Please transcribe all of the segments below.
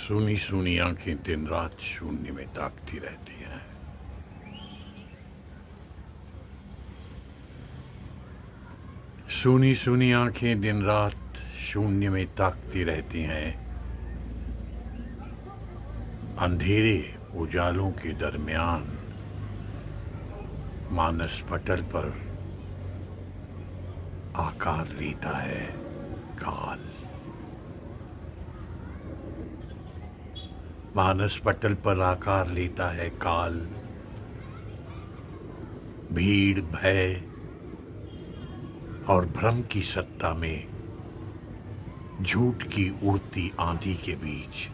सुनी सुनी आंखें दिन रात शून्य में ताकती रहती हैं। सुनी सुनी आंखें दिन रात शून्य में ताकती रहती हैं। अंधेरे उजालों के दरमियान मानस पटल पर आकार लेता है काल। मानस पटल पर आकार लेता है काल। भीड़, भय और भ्रम की सत्ता में झूठ की उड़ती आंधी के बीच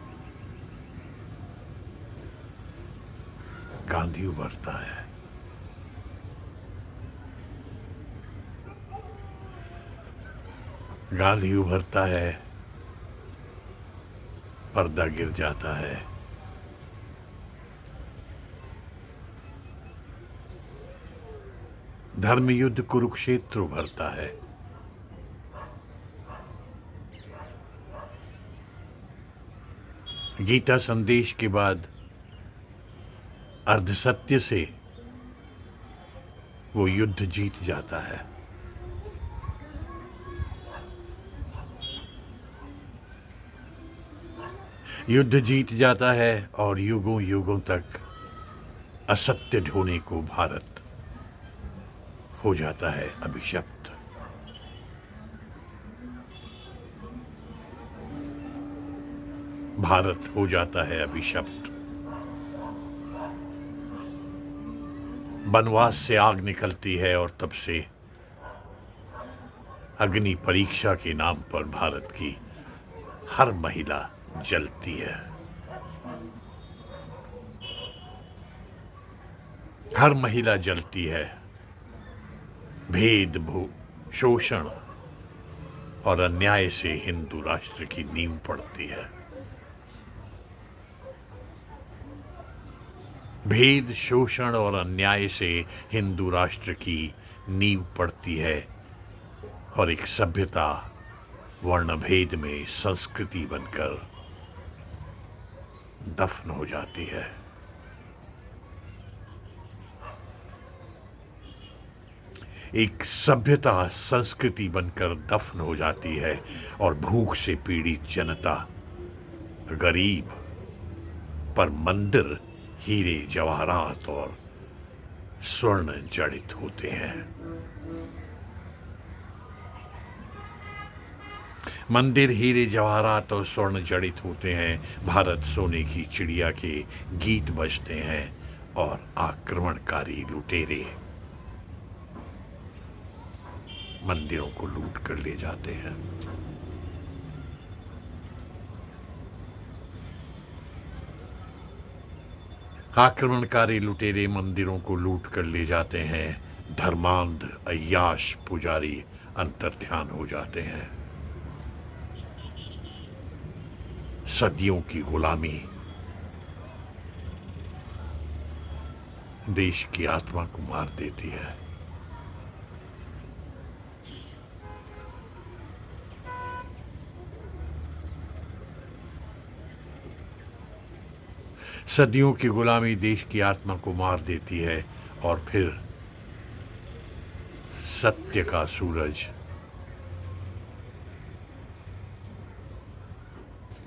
गांधी उभरता है। गांधी उभरता है, पर्दा गिर जाता है। धर्म युद्ध कुरुक्षेत्र उभरता है। गीता संदेश के बाद अर्धसत्य से वो युद्ध जीत जाता है। युद्ध जीत जाता है और युगों युगों तक असत्य ढोने को भारत हो जाता है अभिशप्त। भारत हो जाता है अभिशप्त। वनवास से आग निकलती है और तब से अग्नि परीक्षा के नाम पर भारत की हर महिला जलती है। हर महिला जलती है। भेद, शोषण और अन्याय से हिंदू राष्ट्र की नींव पड़ती है। भेद, शोषण और अन्याय से हिंदू राष्ट्र की नींव पड़ती है और एक सभ्यता वर्णभेद में संस्कृति बनकर दफन हो जाती है। एक सभ्यता संस्कृति बनकर दफन हो जाती है और भूख से पीड़ित जनता, गरीब पर मंदिर हीरे जवाहरात और स्वर्ण जड़ित होते हैं। मंदिर हीरे जवाहरात और स्वर्ण जड़ित होते हैं। भारत सोने की चिड़िया के गीत बजते हैं और आक्रमणकारी लुटेरे मंदिरों को लूट कर ले जाते हैं। आक्रमणकारी लुटेरे मंदिरों को लूट कर ले जाते हैं। धर्मांध अय्याश पुजारी अंतर्ध्यान हो जाते हैं। सदियों की गुलामी देश की आत्मा को मार देती है। सदियों की गुलामी देश की आत्मा को मार देती है और फिर सत्य का सूरज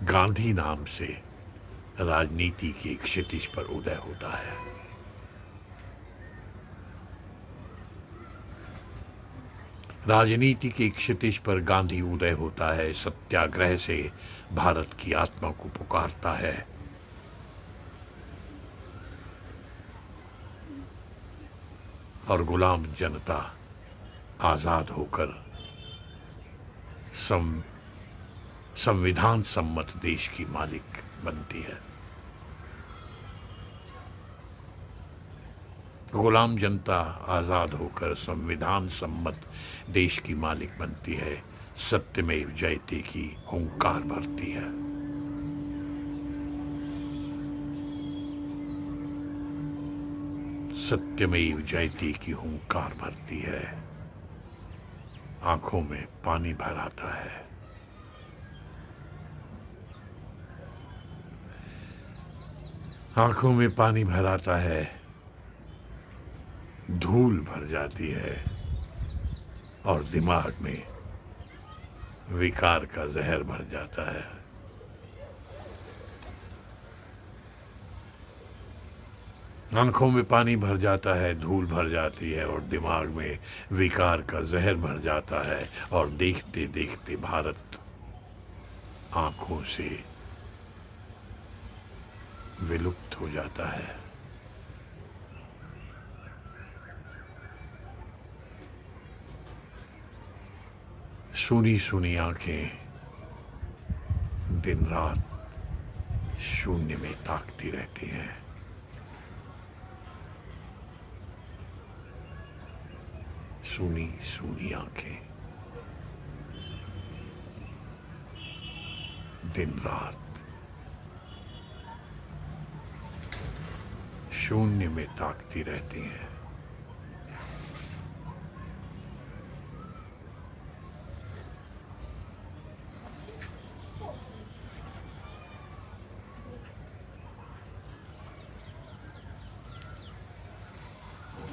गांधी नाम से राजनीति के क्षितिज पर उदय होता है। राजनीति के क्षितिज पर गांधी उदय होता है। सत्याग्रह से भारत की आत्मा को पुकारता है। और गुलाम जनता आजाद होकर संविधान सम्मत देश की मालिक बनती है। गुलाम जनता आजाद होकर संविधान सम्मत देश की मालिक बनती है। सत्यमेव जयते की हुंकार भरती है। सत्यमेव जयते की हुंकार भरती है। आंखों में पानी भर आता है। आंखों में पानी भर आता है, धूल भर जाती है और दिमाग में विकार का जहर भर जाता है। आंखों में पानी भर जाता है, धूल भर जाती है और दिमाग में विकार का जहर भर जाता है और देखते देखते भारत आंखों से विलुप्त हो जाता है। सुनी सुनी आंखें दिन रात शून्य में ताकती रहती हैं। सुनी सुनी आंखें दिन रात शून्य में ताकती रहती हैं।